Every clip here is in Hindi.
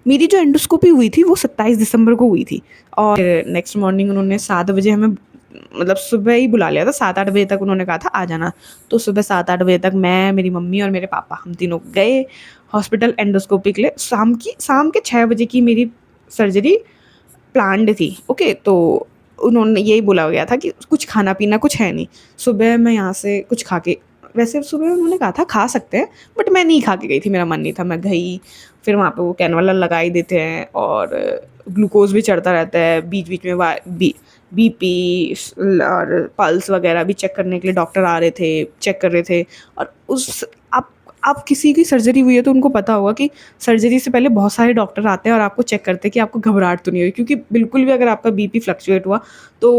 मेरी जो एंडोस्कोपी हुई थी वो 27 दिसंबर को हुई थी, और नेक्स्ट मॉर्निंग उन्होंने 7 बजे हमें, मतलब सुबह ही बुला लिया था, 7-8 बजे तक उन्होंने कहा था आ जाना। तो सुबह 7-8 बजे तक मैं, मेरी मम्मी और मेरे पापा, हम तीनों गए हॉस्पिटल एंडोस्कोपी के लिए। शाम के 6 बजे की मेरी सर्जरी प्लान्ड थी। ओके, तो उन्होंने यही बोला गया था कि कुछ खाना पीना कुछ है नहीं। सुबह मैं यहाँ से कुछ खा के, वैसे सुबह उन्होंने कहा था खा सकते हैं, बट मैं नहीं खा के गई थी, मेरा मन नहीं था। मैं गई, फिर वहाँ पे वो कैनवाला लगा ही देते हैं, और ग्लूकोज भी चढ़ता रहता है बीच बीच में, बीपी और पल्स वगैरह भी चेक करने के लिए डॉक्टर आ रहे थे, चेक कर रहे थे। और उस आप किसी की सर्जरी हुई है तो उनको पता होगा कि सर्जरी से पहले बहुत सारे डॉक्टर आते हैं और आपको चेक करते हैं कि आपको घबराहट तो नहीं हुई, क्योंकि बिल्कुल भी अगर आपका बीपी फ्लक्चुएट हुआ तो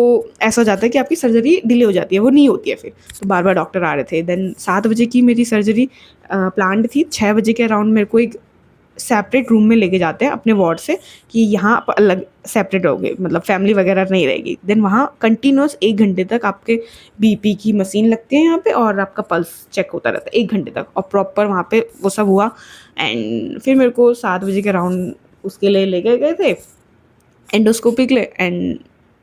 ऐसा हो जाता है कि आपकी सर्जरी डिले हो जाती है, वो नहीं होती है फिर। तो बार बार डॉक्टर आ रहे थे। देन 7 बजे की मेरी सर्जरी प्लान्ड थी। 6 बजे के अराउंड मेरे को एक सेपरेट रूम में लेके जाते हैं अपने वार्ड से, कि यहाँ आप अलग सेपरेट रहोगे, मतलब फैमिली वगैरह नहीं रहेगी। देन वहाँ कंटिन्यूस 1 घंटे तक आपके बीपी की मशीन लगती है यहाँ पे, और आपका पल्स चेक होता रहता है 1 घंटे तक, और प्रॉपर वहाँ पे वो सब हुआ। एंड फिर मेरे को 7 बजे के अराउंड उसके लिए ले गए थे एंडोस्कोपी के लिए। एंड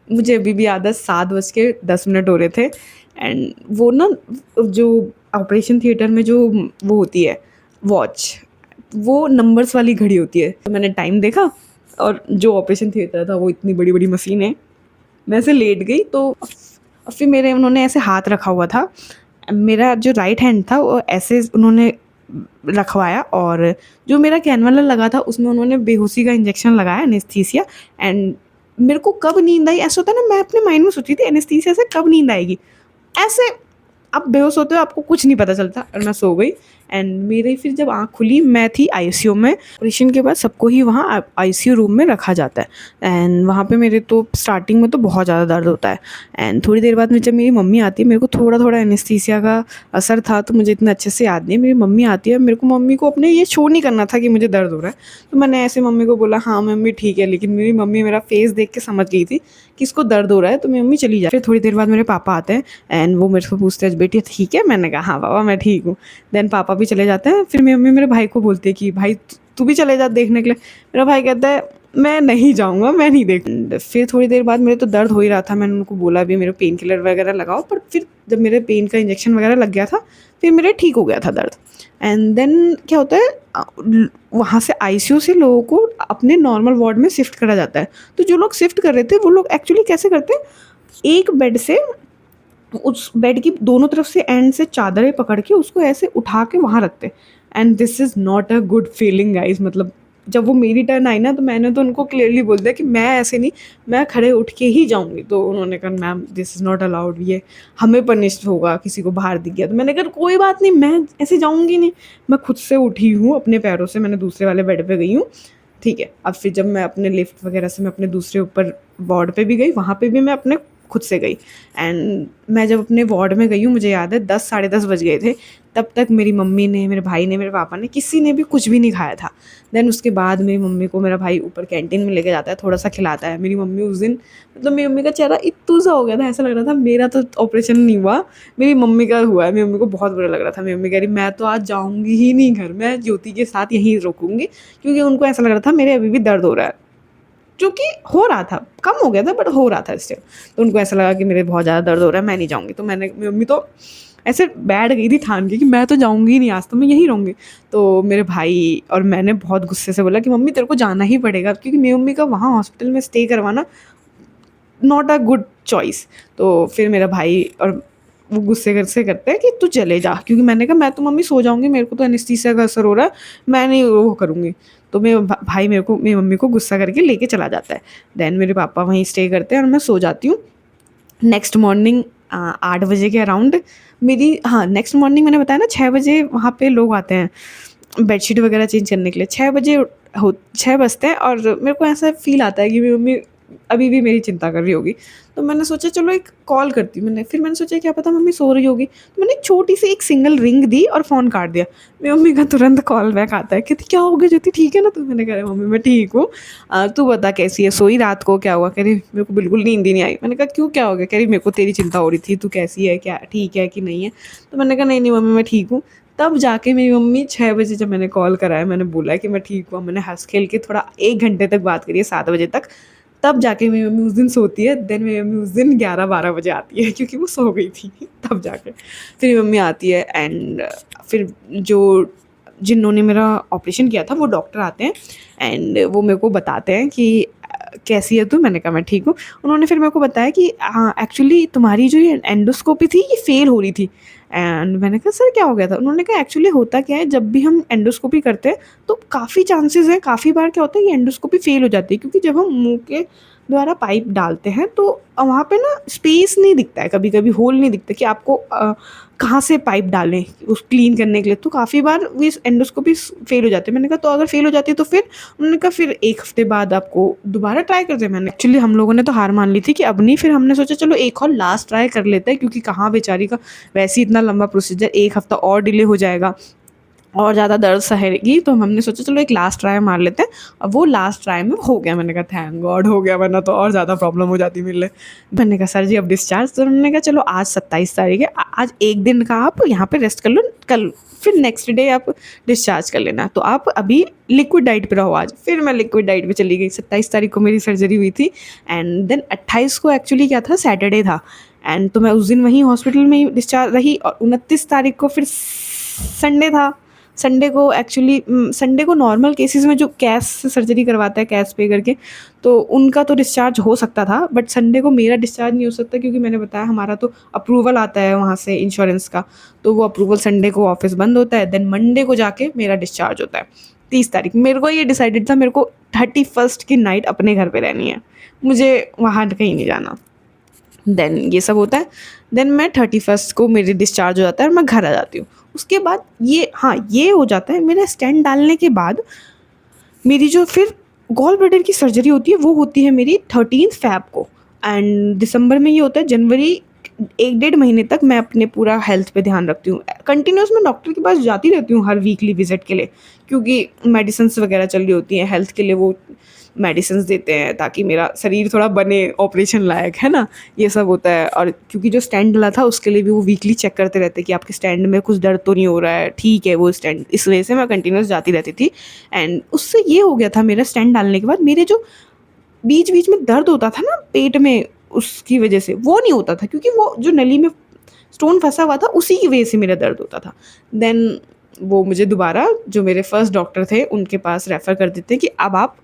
मुझे अभी भी याद है 7:10 हो रहे थे। एंड वो ना, जो ऑपरेशन थिएटर में जो वो होती है वॉच, वो नंबर्स वाली घड़ी होती है। तो मैंने टाइम देखा, और जो ऑपरेशन थिएटर था वो इतनी बड़ी बड़ी मशीन है, मैं ऐसे लेट गई। तो फिर मेरे उन्होंने ऐसे हाथ रखा हुआ था, मेरा जो राइट हैंड था वो ऐसे उन्होंने रखवाया, और जो मेरा कैनवाला लगा था उसमें उन्होंने बेहोशी का इंजेक्शन लगाया, एनेस्थीसिया। एंड मेरे को कब नींद आई, ऐसा होता है ना, मैं अपने माइंड में सोची थी एनेस्थीसिया से कब नींद आएगी। ऐसे आप बेहोश होते हो, आपको कुछ नहीं पता चलता, और मैं सो गई। एंड मेरी फिर जब आँख खुली, मैं थी आईसीयू में। ऑपरेशन के बाद सबको ही वहाँ आईसीयू रूम में रखा जाता है। एंड वहाँ पे मेरे तो स्टार्टिंग में तो बहुत ज़्यादा दर्द होता है। एंड थोड़ी देर बाद में जब मेरी मम्मी आती है, मेरे को थोड़ा थोड़ा एनेस्थीसिया का असर था तो मुझे इतना अच्छे से याद नहीं। मेरी मम्मी आती है, मेरे को मम्मी को अपने ये शो नहीं करना था कि मुझे दर्द हो रहा है, तो मैंने ऐसे मम्मी को बोला हाँ मम्मी ठीक है। लेकिन मेरी मम्मी मेरा फेस देख के समझ गई थी कि इसको दर्द हो रहा है, तो मेरी मम्मी चली जाए। फिर थोड़ी देर बाद मेरे पापा आते हैं, एंड वो मेरे से पूछते हैं बेटी ठीक है, मैंने कहा हाँ पापा मैं ठीक हूँ। देन पापा भी चले जाते हैं। फिर मेरी मम्मी मेरे भाई को बोलती है कि भाई तू भी चले जा देखने के लिए। मेरा भाई कहता है मैं नहीं जाऊँगा, मैं नहीं देख। फिर थोड़ी देर बाद मेरे तो दर्द हो ही रहा था, मैंने उनको बोला भी मेरे पेन किलर वगैरह लगाओ, पर फिर जब मेरे पेन का इंजेक्शन वगैरह लग गया था, फिर मेरे ठीक हो गया था दर्द। एंड देन क्या होता है, वहाँ से आईसीयू से लोगों को अपने नॉर्मल वार्ड में शिफ्ट करा जाता है। तो जो लोग शिफ्ट कर रहे थे वो लोग एक्चुअली कैसे करते हैं, एक बेड से, उस बेड की दोनों तरफ से एंड से चादरें पकड़ के उसको ऐसे उठा के वहाँ रखते। And this is not a good feeling guys. मतलब जब वो मेरी टर्न आई ना, तो मैंने तो उनको क्लियरली बोल दिया कि मैं ऐसे नहीं, मैं खड़े उठ के ही जाऊँगी। तो उन्होंने कहा ma'am this is not allowed, ये हमें पनिश होगा किसी को बाहर दिख गया। तो मैंने कहा कोई बात नहीं, मैं ऐसे जाऊँगी नहीं, मैं खुद से उठी हूँ अपने पैरों से, मैंने दूसरे वाले बेड पे गई हूँ, ठीक है। अब फिर जब मैं अपने लिफ्ट वगैरह से मैं अपने दूसरे ऊपर वार्ड पे भी गई, वहाँ पे भी मैं अपने खुद से गई। एंड मैं जब अपने वार्ड में गई हूँ, मुझे याद है 10 साढ़े 10 बज गए थे। तब तक मेरी मम्मी ने, मेरे भाई ने, मेरे पापा ने, किसी ने भी कुछ भी नहीं खाया था। देन उसके बाद मेरी मम्मी को मेरा भाई ऊपर कैंटीन में लेके जाता है, थोड़ा सा खिलाता है। मेरी मम्मी उस दिन, मतलब मेरी मम्मी का चेहरा इत्तू सा हो गया था, ऐसा लग रहा था मेरा तो ऑपरेशन नहीं हुआ, मेरी मम्मी का हुआ है। मेरी मम्मी को बहुत बुरा लग रहा था। मेरी मम्मी कह रही मैं तो आज जाऊँगी ही नहीं घर, मैं ज्योति के साथ यहीं रुकूँगी, क्योंकि उनको ऐसा लग रहा था मेरे अभी भी दर्द हो रहा है, जो कि हो रहा था, कम हो गया था बट हो रहा था स्टिल। तो उनको ऐसा लगा कि मेरे बहुत ज़्यादा दर्द हो रहा है, मैं नहीं जाऊँगी। तो मेरी मम्मी तो ऐसे बैठ गई थी ठान के कि मैं तो जाऊँगी नहीं आज, तो मैं यहीं रहूँगी। तो मेरे भाई और मैंने बहुत गुस्से से बोला कि मम्मी तेरे को जाना ही पड़ेगा, क्योंकि मेरी मम्मी का वहाँ हॉस्पिटल में स्टे करवाना नॉट अ गुड चॉइस। तो फिर मेरा भाई और वो गुस्से से करते हैं कि तू चले जा, क्योंकि मैंने कहा मैं तो मम्मी सो जाऊँगी, मेरे को तो एनेस्थीसिया का असर हो रहा है, मैं नहीं वो करूँगी। तो मेरे भाई मेरी मम्मी को गुस्सा करके लेके चला जाता है। देन मेरे पापा वहीं स्टे करते हैं और मैं सो जाती हूँ। नेक्स्ट मॉर्निंग 8 बजे के अराउंड मेरी, हाँ नेक्स्ट मॉर्निंग मैंने बताया ना 6 बजे वहाँ पे लोग आते हैं बेडशीट वगैरह चेंज करने के लिए। 6 बजे 6 बजते हैं, और मेरे को ऐसा फील आता है कि मेरी मम्मी अभी भी मेरी चिंता कर रही होगी। तो मैंने सोचा चलो एक कॉल करती हूँ। मैंने सोचा क्या पता मम्मी सो रही होगी, तो मैंने एक छोटी सी एक सिंगल रिंग दी और फ़ोन काट दिया। मेरी मम्मी का तुरंत कॉल बैक आता है, कहती क्या हो गया ज्योति ठीक है ना। तो मैंने कहा मम्मी मैं ठीक हूँ, तू बता कैसी है, सोई रात को, क्या हुआ। कह रही मेरे को बिल्कुल नींद ही नहीं आई। मैंने कहा क्यों क्या हो गया। कह रही मेरे को तेरी चिंता हो रही थी, तू कैसी है, क्या ठीक है कि नहीं है। तो मैंने कहा नहीं नहीं मम्मी मैं ठीक हूँ। तब जाके मेरी मम्मी 6 बजे जब मैंने कॉल करा है, मैंने बोला कि मैं ठीक हुआ, मैंने हँस खेल के थोड़ा 1 घंटे तक बात करी है 7 बजे तक, तब जाके मेरी मम्मी उस दिन सोती है। देन मेरी मम्मी उस दिन 11-12 बजे आती है क्योंकि वो सो गई थी तब जाके। फिर मेरी मम्मी आती है एंड फिर जो जिन्होंने मेरा ऑपरेशन किया था वो डॉक्टर आते हैं एंड वो मेरे को बताते हैं कि कैसी है तू? मैंने कहा मैं ठीक हूँ। उन्होंने फिर मेरे को बताया कि हाँ, एक्चुअली तुम्हारी जो ये एंडोस्कोपी थी ये फ़ेल हो रही थी। एंड मैंने कहा सर क्या हो गया था? उन्होंने कहा एक्चुअली होता क्या है, जब भी हम एंडोस्कोपी करते हैं तो काफ़ी चांसेस हैं, काफ़ी बार क्या होता है ये एंडोस्कोपी फ़ेल हो जाती है क्योंकि जब हम मुँह के द्वारा पाइप डालते हैं तो वहाँ पे ना स्पेस नहीं दिखता है, कभी-कभी होल नहीं दिखता कि आपको कहाँ से पाइप डालें उस क्लीन करने के लिए। तो काफ़ी बार वो इस एंडोस्कोपी फेल हो जाती है। मैंने कहा तो अगर फेल हो जाती है तो फिर? उन्होंने कहा फिर 1 हफ्ते बाद आपको दोबारा ट्राई करते हैं। मैंने एक्चुअली हम लोगों ने तो हार मान ली थी कि अब नहीं, फिर हमने सोचा चलो एक और लास्ट ट्राई कर लेते हैं क्योंकि कहाँ बेचारी का वैसे ही इतना लंबा प्रोसीजर, 1 हफ्ता और डिले हो जाएगा और ज़्यादा दर्द सहेगी। तो हमने सोचा चलो एक लास्ट ट्राई मार लेते हैं। और वो लास्ट ट्राई में हो गया। मैंने कहा थैंक गॉड हो गया, वरना तो और ज़्यादा प्रॉब्लम हो जाती मेरे लिए। मैंने कहा सर जी अब डिस्चार्ज? तो उन्होंने कहा चलो आज 27 तारीख है, आज 1 दिन का आप यहाँ पे रेस्ट कर लो, कल फिर नेक्स्ट डे आप डिस्चार्ज कर लेना। तो आप अभी लिक्विड डाइट पे रहो आज। फिर मैं लिक्विड डाइट पे चली गई। 27 तारीख को मेरी सर्जरी हुई थी एंड देन 28 को एक्चुअली क्या था, सैटरडे था एंड तो मैं उस दिन वहीं हॉस्पिटल में ही डिस्चार्ज रही। और 29 तारीख को फिर संडे था। संडे को एक्चुअली संडे को नॉर्मल केसेस में जो कैश से सर्जरी करवाता है, कैश पे करके, तो उनका तो डिस्चार्ज हो सकता था, बट संडे को मेरा डिस्चार्ज नहीं हो सकता क्योंकि मैंने बताया हमारा तो अप्रूवल आता है वहाँ से इंश्योरेंस का, तो वो अप्रूवल संडे को ऑफिस बंद होता है। देन मंडे को जाके मेरा डिस्चार्ज होता है 30 तारीख। मेरे को ये डिसाइडेड था मेरे को 31 की नाइट अपने घर पे रहनी है, मुझे वहाँ कहीं नहीं जाना। देन ये सब होता है। देन मैं 31 को मेरी डिस्चार्ज हो जाता है और मैं घर आ जाती हूँ। उसके बाद ये, हाँ, ये हो जाता है मेरा स्टेंट डालने के बाद मेरी जो फिर गॉल ब्लैडर की सर्जरी होती है वो होती है मेरी 13 फ़ैब को। एंड दिसंबर में ये होता है। जनवरी 1 डेढ़ महीने तक मैं अपने पूरा हेल्थ पे ध्यान रखती हूँ। कंटिन्यूस मैं डॉक्टर के पास जाती रहती हूँ हर वीकली विजिट के लिए क्योंकि मेडिसिन्स वगैरह चल रही होती हैं हेल्थ के लिए। वो मेडिसिन्स देते हैं ताकि मेरा शरीर थोड़ा बने ऑपरेशन लायक, है ना, ये सब होता है। और क्योंकि जो स्टैंड डला था उसके लिए भी वो वीकली चेक करते रहते हैं कि आपके स्टैंड में कुछ दर्द तो नहीं हो रहा है, ठीक है वो स्टैंड। इस वजह से मैं कंटिन्यूस जाती रहती थी। एंड उससे ये हो गया था मेरा स्टैंड डालने के बाद मेरे जो बीच बीच में दर्द होता था ना पेट में, उसकी वजह से वो नहीं होता था क्योंकि वो जो नली में स्टोन फंसा हुआ था उसी की वजह से मेरा दर्द होता था। देन वो मुझे दोबारा जो मेरे फर्स्ट डॉक्टर थे उनके पास रेफ़र कर देते कि अब आप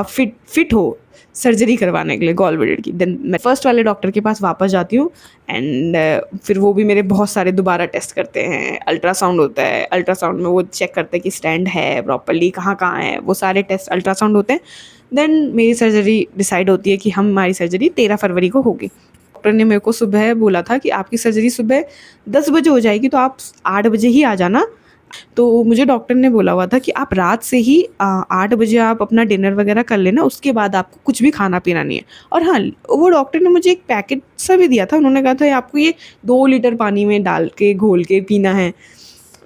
फिट हो सर्जरी करवाने के लिए गॉल ब्लैडर की। देन मैं फर्स्ट वाले डॉक्टर के पास वापस जाती हूँ एंड फिर वो भी मेरे बहुत सारे दोबारा टेस्ट करते हैं। अल्ट्रासाउंड होता है, अल्ट्रासाउंड में वो चेक करते हैं कि स्टैंड है प्रॉपर्ली, कहाँ कहाँ है, वो सारे टेस्ट अल्ट्रासाउंड होते हैं। देन मेरी सर्जरी डिसाइड होती है कि हमारी सर्जरी 13 फरवरी को होगी। डॉक्टर ने मेरे को सुबह बोला था कि आपकी सर्जरी सुबह 10 बजे हो जाएगी तो आप 8 बजे ही आ जाना। तो मुझे डॉक्टर ने बोला हुआ था कि आप रात से ही 8 बजे आप अपना डिनर वगैरह कर लेना, उसके बाद आपको कुछ भी खाना पीना नहीं है। और हाँ, वो डॉक्टर ने मुझे एक पैकेट सा भी दिया था। उन्होंने कहा था आपको ये 2 लीटर पानी में डाल के घोल के पीना है।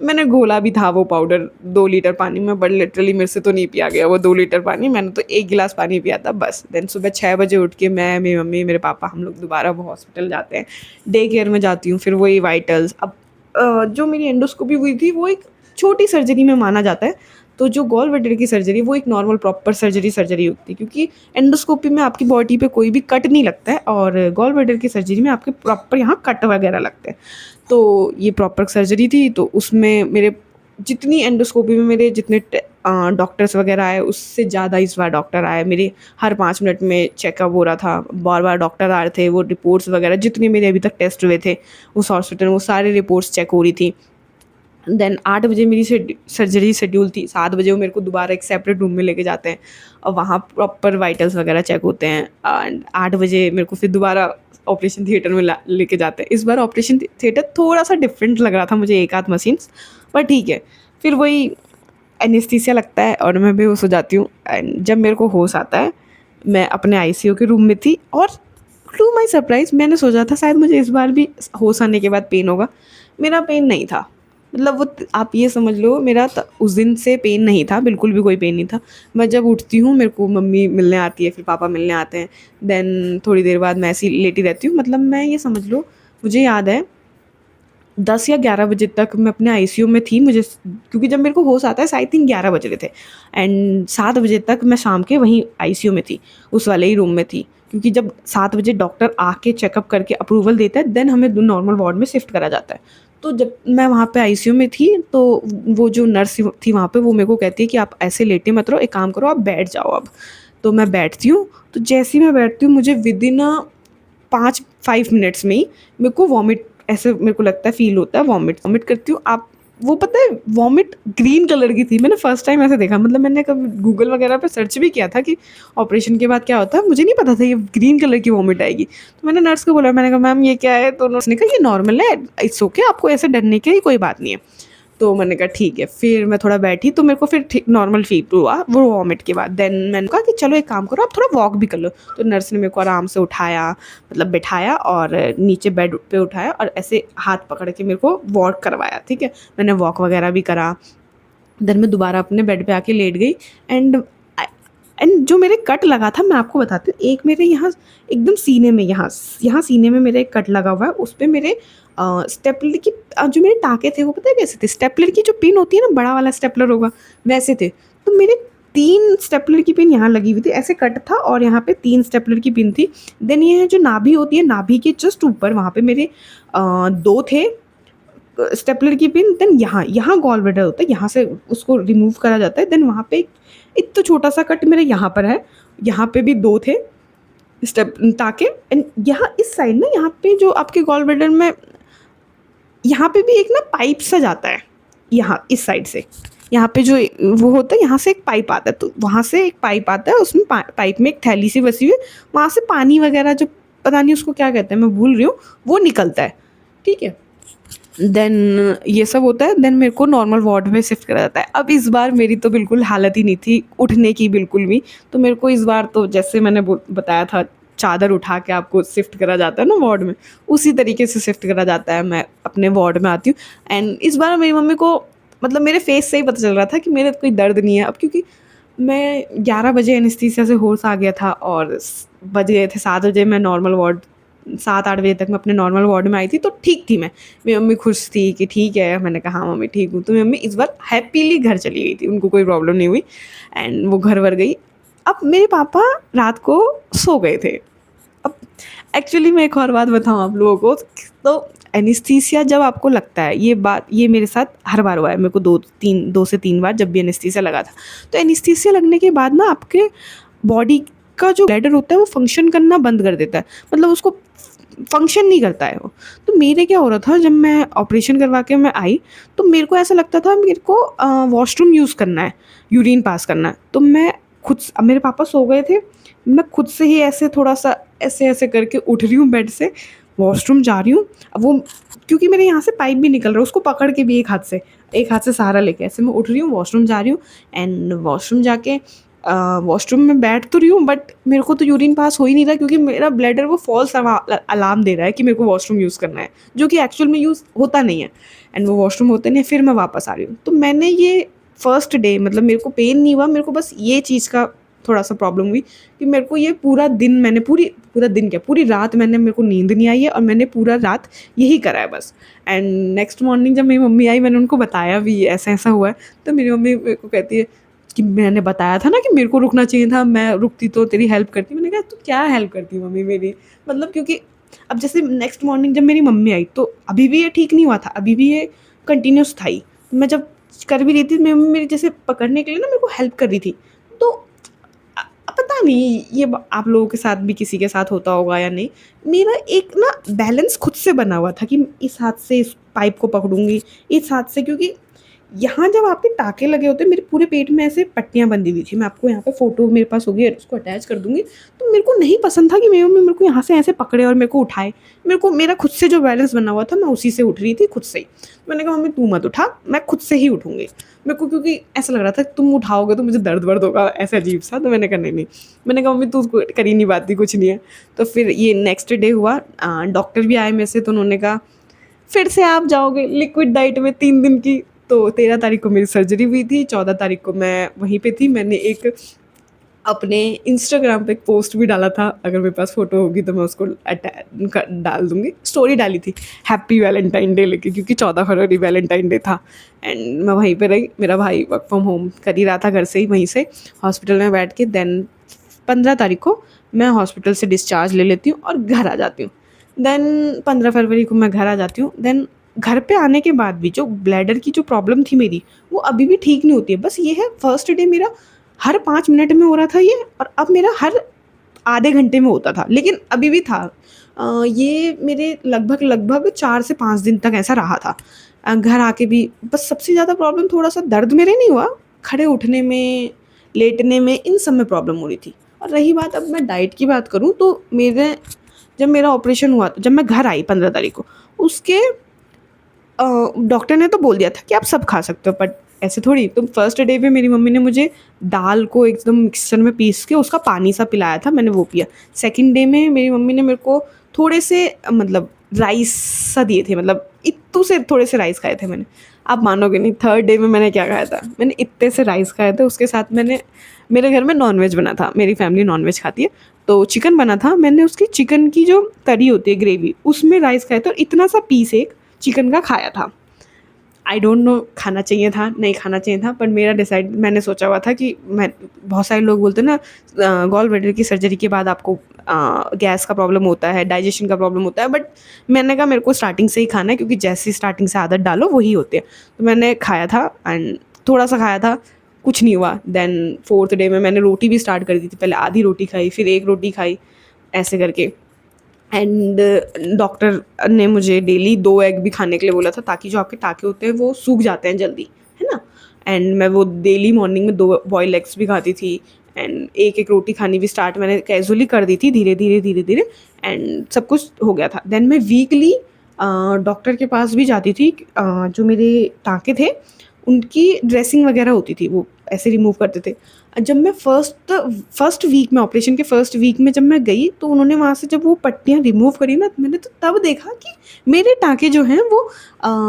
मैंने घोला भी था वो पाउडर 2 लीटर पानी में, बट लिटरली मेरे से तो नहीं पिया गया वो 2 लीटर पानी। मैंने तो 1 गिलास पानी पिया था बस। देन सुबह 6 बजे उठ के मैं, मेरी मम्मी, मेरे पापा, हम लोग दोबारा वो हॉस्पिटल जाते हैं, डे केयर में जाती हूँ। फिर वही वाइटल्स। अब जो मेरी एंडोस्कोपी हुई थी वो एक छोटी सर्जरी में माना जाता है। तो जो गॉल ब्लैडर की सर्जरी वो एक नॉर्मल प्रॉपर सर्जरी होती है क्योंकि एंडोस्कोपी में आपकी बॉडी पे कोई भी कट नहीं लगता है और गॉल ब्लैडर की सर्जरी में आपके प्रॉपर यहाँ कट वगैरह लगते हैं। तो ये प्रॉपर सर्जरी थी। तो उसमें मेरे जितनी एंडोस्कोपी में मेरे जितने डॉक्टर्स वगैरह आए उससे ज़्यादा इस बार डॉक्टर आए। मेरे हर 5 मिनट में चेकअप हो रहा था, बार बार डॉक्टर आ रहे थे। वो रिपोर्ट्स वगैरह जितने मेरे अभी तक टेस्ट हुए थे उस हॉस्पिटल में वो सारे रिपोर्ट्स चेक हो रही थी। देन 8 बजे मेरी सर्जरी शेड्यूल थी। 7 बजे वो मेरे को दोबारा एक सेपरेट रूम में लेके जाते हैं और वहाँ प्रॉपर वाइटल्स वगैरह चेक होते हैं। एंड 8 बजे मेरे को फिर दोबारा ऑपरेशन थिएटर में लेके जाते हैं। इस बार ऑपरेशन थिएटर थोड़ा सा डिफरेंट लग रहा था मुझे, एक आध मशीन्स, पर ठीक है। फिर वही एनेस्थीसिया लगता है और मैं बेहोश हो जाती हूँ। एंड जब मेरे को होश आता है मैं अपने आईसीयू के रूम में थी और टू माई सरप्राइज़ मैंने सोचा था शायद मुझे इस बार भी होश आने के बाद पेन होगा। मेरा पेन नहीं था। मतलब वो आप ये समझ लो मेरा उस दिन से पेन नहीं था, बिल्कुल भी कोई पेन नहीं था। मैं जब उठती हूँ मेरे को मम्मी मिलने आती है, फिर पापा मिलने आते हैं। देन थोड़ी देर बाद मैं ऐसी लेटी रहती हूँ। मतलब मैं ये समझ लो, मुझे याद है 10 या 11 बजे तक मैं अपने आईसीयू में थी। मुझे क्योंकि जब मेरे को होश आता है आई थिंक 11 बज रहे थे, एंड 7 बजे तक मैं शाम के वहीं आईसीयू में थी, उस वाले ही रूम में थी। क्योंकि जब 7 बजे डॉक्टर आके चेकअप करके अप्रूवल देता है, देन हमें नॉर्मल वार्ड में शिफ्ट करा जाता है। तो जब मैं वहाँ पे आईसीयू में थी, तो वो जो नर्स थी वहाँ पे, वो मेरे को कहती है कि आप ऐसे लेटे मत रहो, एक काम करो आप बैठ जाओ अब। तो मैं बैठती हूँ, तो जैसे ही मैं बैठती हूँ मुझे विदिन 5 मिनट्स में ही मेरे को वॉमिट, ऐसे मेरे को लगता है, फील होता है, वॉमिट वॉमिट करती हूँ। आप वो पता है वॉमिट ग्रीन कलर की थी। मैंने फर्स्ट टाइम ऐसे देखा, मतलब मैंने कभी गूगल वगैरह पे सर्च भी किया था कि ऑपरेशन के बाद क्या होता है, मुझे नहीं पता था ये ग्रीन कलर की वॉमिट आएगी। तो मैंने नर्स को बोला, मैंने कहा मैम ये क्या है, तो नर्स ने कहा ये नॉर्मल है, इट्स ओके, आपको ऐसे डरने की कोई बात नहीं है। तो मैंने कहा ठीक है। फिर मैं थोड़ा बैठी तो मेरे को फिर ठीक नॉर्मल फील हुआ वो वॉमिट के बाद। देन मैंने कहा कि चलो एक काम करो, आप थोड़ा वॉक भी कर लो। तो नर्स ने मेरे को आराम से उठाया, मतलब बिठाया और नीचे बेड पे उठाया और ऐसे हाथ पकड़ के मेरे को वॉक करवाया। ठीक है, मैंने वॉक वगैरह भी करा। देन मैं दोबारा अपने बेड पे आके लेट गई। एंड जो मेरे कट लगा था, मैं आपको बताती हूँ, एक मेरे यहाँ एकदम सीने में, यहाँ यहाँ सीने में मेरे एक कट लगा हुआ है। उस पर मेरे स्टेपलर की जो मेरे टाँके थे वो पता है कैसे थे, स्टेपलर की जो पिन होती है ना, बड़ा वाला स्टेपलर होगा वैसे थे। तो मेरे 3 स्टेपलर की पिन यहाँ लगी हुई थी, ऐसे कट था और यहाँ पे 3 स्टेपलर की पिन थी। देन ये जो नाभि होती है, नाभि के जस्ट ऊपर वहाँ पे मेरे 2 थे स्टेपलर की पिन। देन यहाँ यहाँ गॉल ब्लैडर होता है, यहाँ से उसको रिमूव करा जाता है। देन वहाँ पे एक तो छोटा सा कट मेरे यहाँ पर है, यहाँ पे भी 2 थे स्टेप टाँके। एंड यहाँ इस साइड ना, यहाँ पे जो आपके गॉल ब्लैडर में, यहाँ पे भी एक ना पाइप सा जाता है, यहाँ इस साइड से, यहाँ पे जो वो होता है, यहाँ से एक पाइप आता है। तो वहाँ से एक पाइप आता है, उसमें पाइप में एक थैली सी बसी हुई है, वहाँ से पानी वगैरह जो पता नहीं उसको क्या कहते हैं, मैं भूल रही हूँ, वो निकलता है। ठीक है, देन ये सब होता है। देन मेरे को नॉर्मल वार्ड में शिफ्ट करा जाता है। अब इस बार मेरी तो बिल्कुल हालत ही नहीं थी उठने की, बिल्कुल भी। तो मेरे को इस बार तो जैसे मैंने बताया था, चादर उठा के आपको शिफ्ट करा जाता है ना वार्ड में, उसी तरीके से शिफ्ट करा जाता है। मैं अपने वार्ड में आती हूँ। एंड इस बार मेरी मम्मी को, मतलब मेरे फेस से ही पता चल रहा था कि मेरे कोई दर्द नहीं है अब, क्योंकि मैं 11 बजे एनेस्थीसिया से होश आ गया था और बज गए थे 7 बजे। मैं नॉर्मल वार्ड 7-8 बजे तक मैं अपने नॉर्मल वार्ड में आई थी, तो ठीक थी मैं। मेरी मम्मी खुश थी कि ठीक है। मैंने कहा हाँ मम्मी ठीक हूँ। तो मेरी मम्मी इस बार हैप्पीली घर चली गई थी, उनको कोई प्रॉब्लम नहीं हुई एंड वो घर वर गई। अब मेरे पापा रात को सो गए थे। अब एक्चुअली मैं एक और बात बताऊँ आप लोगों को, तो एनेस्थीसिया जब आपको लगता है, ये बात ये मेरे साथ हर बार हुआ है, मेरे को 2 से 3 बार जब भी एनेस्थीसिया लगा था। तो एनेस्थीसिया लगने के बाद ना आपके बॉडी का जो ब्लैडर होता है वो फंक्शन करना बंद कर देता है, मतलब उसको फंक्शन नहीं करता है वो। तो मेरे क्या हो रहा था, जब मैं ऑपरेशन करवा के मैं आई, तो मेरे को ऐसा लगता था मेरे को वॉशरूम यूज़ करना है, यूरिन पास करना है। तो मैं खुद, अब मेरे पापा सो गए थे, मैं खुद से ही ऐसे थोड़ा सा ऐसे ऐसे करके उठ रही हूँ बेड से, वॉशरूम जा रही हूँ। अब वो, क्योंकि मेरे यहाँ से पाइप भी निकल रहा है, उसको पकड़ के भी एक हाथ से सहारा लेके ऐसे मैं उठ रही हूँ, वॉशरूम जा रही हूँ। एंड वॉशरूम जाके वॉशरूम में बैठ तो रही हूँ, बट मेरे को तो यूरिन पास हो ही नहीं रहा, क्योंकि मेरा ब्लैडर वो फॉल्स अलार्म दे रहा है कि मेरे को वॉशरूम यूज़ करना है, जो कि एक्चुअल में यूज़ होता नहीं है। एंड वो वॉशरूम होते नहीं, फिर मैं वापस आ रही हूँ। तो मैंने ये फर्स्ट डे, मतलब मेरे को पेन नहीं हुआ, मेरे को बस ये चीज़ का थोड़ा सा प्रॉब्लम हुई कि मेरे को ये पूरा दिन, मैंने पूरा दिन क्या, पूरी रात मैंने, मेरे को नींद नहीं आई है और मैंने पूरा रात यही करा है बस। एंड नेक्स्ट मॉर्निंग जब मेरी मम्मी आई, मैंने उनको बताया भी ऐसा ऐसा हुआ है। तो मेरी मम्मी मेरे को कहती है कि मैंने बताया था ना कि मेरे को रुकना चाहिए था, मैं रुकती तो तेरी हेल्प करती। मैंने कहा तू क्या हेल्प करती मम्मी मेरी, मतलब क्योंकि अब जैसे नेक्स्ट मॉर्निंग जब मेरी मम्मी आई, तो अभी भी ये ठीक नहीं हुआ था, अभी भी ये कंटिन्यूस था ही। मैं जब कर भी रही थी, मेरी मम्मी मेरी जैसे पकड़ने के लिए ना मेरे को हेल्प कर रही थी। तो पता नहीं ये आप लोगों के साथ भी किसी के साथ होता होगा या नहीं, मेरा एक ना बैलेंस खुद से बना हुआ था कि इस हाथ से इस पाइप को पकड़ूंगी, इस हाथ से, क्योंकि यहाँ जब आपके टाँके लगे होते हैं, मेरे पूरे पेट में ऐसे पट्टियाँ बंधी हुई थी। मैं आपको यहाँ पे फ़ोटो मेरे पास होगी, उसको अटैच कर दूँगी। तो मेरे को नहीं पसंद था कि मेरी मम्मी मेरे को यहाँ से ऐसे पकड़े और मेरे को उठाए। मेरा खुद से जो बैलेंस बना हुआ था, मैं उसी से उठ रही थी खुद से ही। मैंने कहा मम्मी तू मत उठा, मैं खुद से ही उठूँगी। मेरे को क्योंकि ऐसा लग रहा था तुम उठाओगे तो मुझे दर्द वर्द होगा, ऐसा अजीब सा। तो मैंने कहा नहीं। मैंने कहा मम्मी तू कर ही नहीं पाती, कुछ नहीं है। तो फिर ये नेक्स्ट डे हुआ, डॉक्टर भी आए मेरे से, तो उन्होंने कहा फिर से आप जाओगे लिक्विड डाइट में 3 दिन की। तो 13 तारीख को मेरी सर्जरी हुई थी, 14 तारीख को मैं वहीं पे थी। मैंने एक अपने इंस्टाग्राम पे एक पोस्ट भी डाला था, अगर मेरे पास फ़ोटो होगी तो मैं उसको डाल दूँगी। स्टोरी डाली थी हैप्पी वैलेंटाइन डे लेके, क्योंकि 14 फरवरी वैलेंटाइन डे था एंड मैं वहीं पे रही। मेरा भाई वर्क फ्रॉम होम कर ही रहा था घर से ही, वहीं से हॉस्पिटल में बैठ के। देन 15 तारीख को मैं हॉस्पिटल से डिस्चार्ज ले लेती हूँ और घर आ जाती हूँ। देन 15 फरवरी को मैं घर आ जाती हूँ। देन घर पे आने के बाद भी जो ब्लैडर की जो प्रॉब्लम थी मेरी, वो अभी भी ठीक नहीं होती है। बस ये है, फर्स्ट डे मेरा हर 5 मिनट में हो रहा था ये, और अब मेरा हर आधे घंटे में होता था, लेकिन अभी भी था। ये मेरे लगभग 4 से 5 दिन तक ऐसा रहा था। घर आके भी बस सबसे ज़्यादा प्रॉब्लम थोड़ा-सा दर्द मेरे नहीं हुआ, खड़े उठने में, लेटने में, इन सब में प्रॉब्लम हो रही थी। और रही बात, अब मैं डाइट की बात करूँ तो मेरे जब मेरा ऑपरेशन हुआ, जब मैं घर आई 15 तारीख को, उसके डॉक्टर ने तो बोल दिया था कि आप सब खा सकते हो, बट ऐसे थोड़ी। तो फर्स्ट डे पे मेरी मम्मी ने मुझे दाल को एकदम मिक्सर में पीस के उसका पानी सा पिलाया था, मैंने वो पिया। सेकंड डे में मेरी मम्मी ने मेरे को थोड़े से मतलब राइस सा दिए थे, मतलब इत्तू से थोड़े से राइस खाए थे मैंने। आप मानोगे नहीं, थर्ड डे में मैंने क्या खाया था, मैंने इतने से राइस खाए थे। उसके साथ मैंने, मेरे घर में नॉनवेज बना था, मेरी फैमिली नॉनवेज खाती है, तो चिकन बना था। मैंने उसकी चिकन की जो तरी होती है ग्रेवी, उसमें राइस खाए थे और इतना सा पीस एक चिकन का खाया था। आई डोंट नो खाना चाहिए था, नहीं खाना चाहिए था, पर मेरा डिसाइड, मैंने सोचा हुआ था कि मैं, बहुत सारे लोग बोलते हैं ना गॉल ब्लैडर की सर्जरी के बाद आपको गैस का प्रॉब्लम होता है, डाइजेशन का प्रॉब्लम होता है, बट मैंने कहा मेरे को स्टार्टिंग से ही खाना है, क्योंकि जैसी स्टार्टिंग से आदत डालो वही होती है। तो मैंने खाया था एंड थोड़ा सा खाया था, कुछ नहीं हुआ। देन फोर्थ डे में मैंने रोटी भी स्टार्ट कर दी थी, पहले आधी रोटी खाई, फिर एक रोटी खाई, ऐसे करके। एंड डॉक्टर ने मुझे डेली 2 एग भी खाने के लिए बोला था, ताकि जो आपके टाँके होते हैं वो सूख जाते हैं जल्दी, है ना। एंड मैं वो डेली मॉर्निंग में 2 बॉइल्ड एग्स भी खाती थी एंड एक रोटी खानी भी स्टार्ट मैंने कैजुअली कर दी थी, धीरे धीरे धीरे धीरे, एंड सब कुछ हो गया था। देन मैं वीकली डॉक्टर के पास भी जाती थी। जो मेरे टाँके थे उनकी ड्रेसिंग वगैरह होती थी, वो ऐसे रिमूव करते थे। जब मैं फर्स्ट वीक में, ऑपरेशन के फर्स्ट वीक में जब मैं गई, तो उन्होंने वहाँ से जब वो पट्टियाँ रिमूव करी ना, मैंने तो तब देखा कि मेरे टाँके जो हैं वो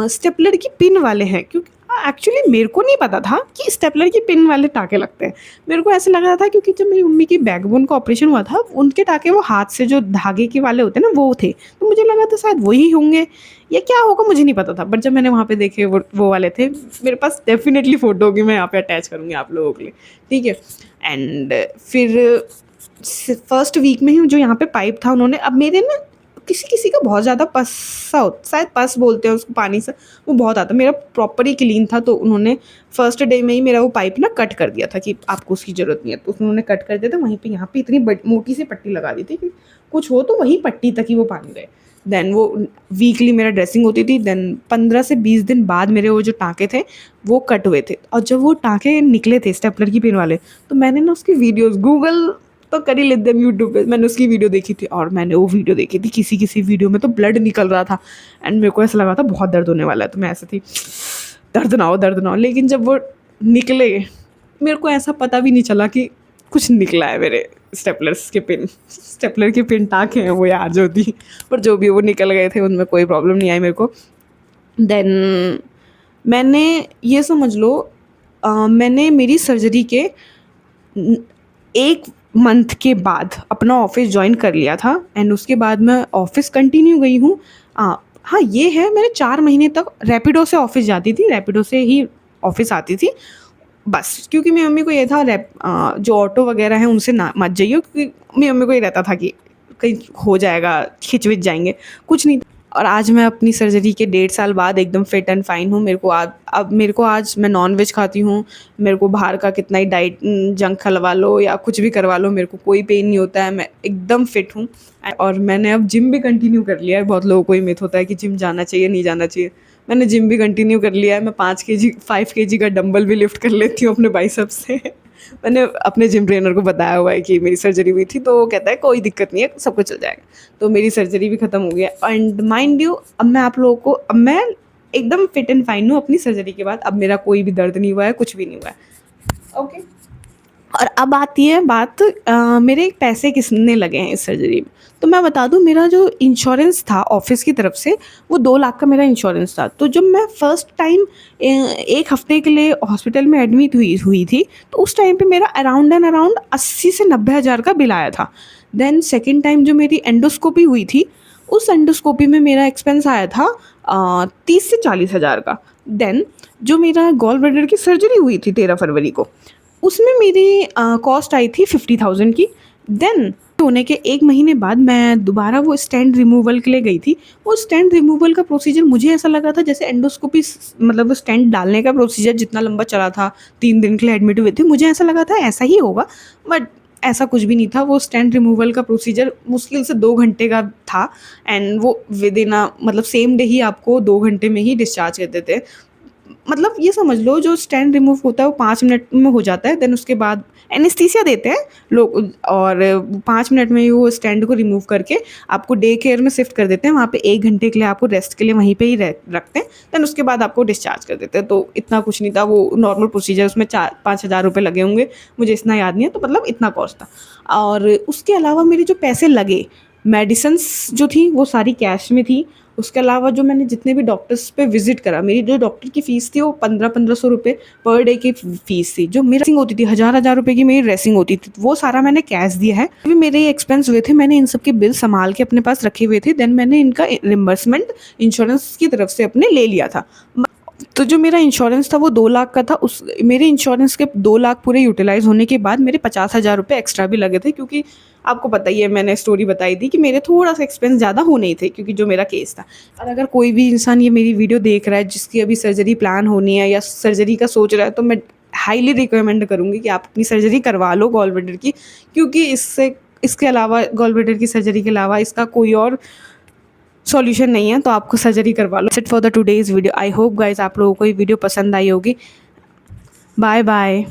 स्टेपलर की पिन वाले हैं। क्योंकि एक्चुअली मेरे को नहीं पता था कि स्टेपलर की पिन वाले टाँके लगते हैं। मेरे को ऐसे लग रहा था, क्योंकि जब मेरी मम्मी की बैकबोन का ऑपरेशन हुआ था, उनके टाँके वो हाथ से जो धागे के वाले होते हैं ना, वो थे। तो मुझे लगा था शायद वही होंगे या क्या होगा, मुझे नहीं पता था। बट जब मैंने वहाँ पे देखे, वो वाले थे। मेरे पास डेफिनेटली फ़ोटो होगी, मैं यहाँ पे अटैच करूँगी आप लोगों के लिए, ठीक है। एंड फिर फर्स्ट वीक में ही जो यहाँ पे पाइप था, उन्होंने, अब मेरे ना किसी किसी का बहुत ज़्यादा पस सा होता, शायद पस बोलते हैं उसको, पानी सा वो बहुत आता, मेरा प्रॉपर ही क्लीन था। तो उन्होंने फर्स्ट डे में ही मेरा वो पाइप ना कट कर दिया था कि आपको उसकी ज़रूरत नहीं है। तो उन्होंने कट कर दिया था, वहीं पे यहाँ पे इतनी मोटी सी पट्टी लगा दी थी कि कुछ हो तो वहीं पट्टी तक ही वो पानी रहे। देन वो वीकली मेरा ड्रेसिंग होती थी। देन 15 से 20 दिन बाद मेरे वो जो टाँके थे वो कट हुए थे, और जब वो टाँके निकले थे स्टेपलर की पिन वाले, तो मैंने ना उसकी वीडियोज़, गूगल तो कर ही लेते हैं यूट्यूब पे, मैंने उसकी वीडियो देखी थी। और मैंने वो वीडियो देखी थी, किसी किसी वीडियो में तो ब्लड निकल रहा था एंड मेरे को ऐसा लगा था बहुत दर्द होने वाला है। तो मैं ऐसे थी, दर्द ना हो, दर्द ना हो। लेकिन जब वो निकले, मेरे को ऐसा पता भी नहीं चला कि कुछ निकला है मेरे स्टेपलर के पिन टाँके हैं वो यार जो थी, पर जो भी वो निकल गए थे, उनमें कोई प्रॉब्लम नहीं आई मेरे को। देन मैंने, ये समझ लो, मैंने मेरी सर्जरी के 1 मंथ के बाद अपना ऑफिस ज्वाइन कर लिया था एंड उसके बाद मैं ऑफिस कंटिन्यू गई हूँ। हाँ, ये है, मैंने 4 महीने तक रैपिडो से ऑफिस जाती थी, रैपिडो से ही ऑफिस आती थी बस। क्योंकि मेरी मम्मी को ये था, जो ऑटो वगैरह हैं उनसे ना मत जाइए, क्योंकि मेरी मम्मी को ये रहता था कि कहीं हो जाएगा, खिंच-विच जाएँगे, कुछ नहीं। और आज मैं अपनी सर्जरी के 1.5 साल बाद एकदम फिट एंड फाइन हूँ। मेरे को आज मैं नॉन-वेज खाती हूँ, मेरे को बाहर का कितना ही डाइट जंक खलवा लो या कुछ भी करवा लो, मेरे को कोई पेन नहीं होता है, मैं एकदम फिट हूँ। और मैंने अब जिम भी कंटिन्यू कर लिया है। बहुत लोगों को ये मिथ होता है कि जिम जाना चाहिए, नहीं जाना चाहिए। मैंने जिम भी कंटिन्यू कर लिया है, मैं 5 केजी का डंबल भी लिफ्ट कर लेती हूँ अपने बाइसेप्स से। मैंने अपने जिम ट्रेनर को बताया हुआ है कि मेरी सर्जरी हुई थी, तो वो कहता है कोई दिक्कत नहीं है, सब कुछ चल जाएगा। तो मेरी सर्जरी भी ख़त्म हो गई है एंड माइंड यू, अब मैं आप लोगों को, अब मैं एकदम फिट एंड फाइन हूँ अपनी सर्जरी के बाद। अब मेरा कोई भी दर्द नहीं हुआ है, कुछ भी नहीं हुआ है, ओके। और अब आती है बात मेरे पैसे किसने लगे हैं इस सर्जरी में। तो मैं बता दूँ, मेरा जो इंश्योरेंस था ऑफ़िस की तरफ से, वो 2 लाख का मेरा इंश्योरेंस था। तो जब मैं फर्स्ट टाइम 1 हफ़्ते के लिए हॉस्पिटल में एडमिट हुई हुई थी, तो उस टाइम पे मेरा अराउंड एंड अराउंड 80 से 90 हज़ार का बिल आया था। देन सेकंड टाइम जो मेरी एंडोस्कोपी हुई थी, उस एंडोस्कोपी में मेरा एक्सपेंस आया था 30 से 40 हज़ार का। देन जो मेरा गॉल ब्लैडर की सर्जरी हुई थी 13 फरवरी को, उसमें मेरी कॉस्ट आई थी 50,000 की। देन होने के 1 महीने बाद मैं दोबारा वो स्टेंट रिमूवल के लिए गई थी। वो स्टेंट रिमूवल का प्रोसीजर मुझे ऐसा लगा था जैसे एंडोस्कोपी मतलब वो स्टेंट डालने का प्रोसीजर जितना लंबा चला था, 3 दिन के लिए एडमिट हुए थे, मुझे ऐसा लगा था ऐसा ही होगा, बट ऐसा कुछ भी नहीं था। वो स्टेंट रिमूवल का प्रोसीजर मुश्किल से 2 घंटे का था, एंड वो विदिन मतलब सेम डे ही आपको 2 घंटे में ही डिस्चार्ज कर देते हैं। मतलब ये समझ लो, जो स्टेंट रिमूव होता है वो 5 मिनट में हो जाता है। देन उसके बाद एनेस्थीसिया देते हैं लोग, और 5 मिनट में ही वो स्टेंट को रिमूव करके आपको डे केयर में शिफ्ट कर देते हैं। वहाँ पे 1 घंटे के लिए आपको रेस्ट के लिए वहीं पे ही रखते हैं। देन उसके बाद आपको डिस्चार्ज कर देते हैं। तो इतना कुछ नहीं था, वो नॉर्मल प्रोसीजर, उसमें 4-5 हज़ार रुपये लगे होंगे, मुझे इतना याद नहीं है। तो मतलब इतना कॉस्ट था। और उसके अलावा मेरे जो पैसे लगे, मेडिसिन्स जो थी वो सारी कैश में थी। उसके अलावा जो मैंने जितने भी डॉक्टर्स पे विज़िट करा, मेरी जो डॉक्टर की फ़ीस थी वो 1500 रुपये पर डे की फ़ीस थी। जो मेरी ड्रेसिंग होती थी, हज़ार रुपये की मेरी ड्रेसिंग होती थी, वो सारा मैंने कैश दिया है। अभी मेरे ये एक्सपेंस हुए थे, मैंने इन सब के बिल संभाल के अपने पास रखे हुए थे। देन मैंने इनका रिम्बर्समेंट इंश्योरेंस की तरफ से अपने ले लिया था। तो जो मेरा इंश्योरेंस था वो 2 लाख का था। उस मेरे इंश्योरेंस के 2 लाख पूरे यूटिलाइज़ होने के बाद मेरे 50,000 रुपये एक्स्ट्रा भी लगे थे, क्योंकि आपको पता ही है, मैंने स्टोरी बताई थी कि मेरे थोड़ा-सा एक्सपेंस ज़्यादा होने ही थे, क्योंकि जो मेरा केस था। और अगर कोई भी इंसान ये मेरी वीडियो देख रहा है जिसकी अभी सर्जरी प्लान होनी है या सर्जरी का सोच रहा है, तो मैं हाईली रिकमेंड करूँगी कि आप अपनी सर्जरी करवा लो गॉल ब्लैडर की, क्योंकि इसके अलावा, गॉल ब्लैडर की सर्जरी के अलावा इसका कोई और सॉल्यूशन नहीं है। तो आपको सर्जरी करवा लो। It for the today's video. I hope guys आप लोगों को ये वीडियो पसंद आई होगी। Bye bye.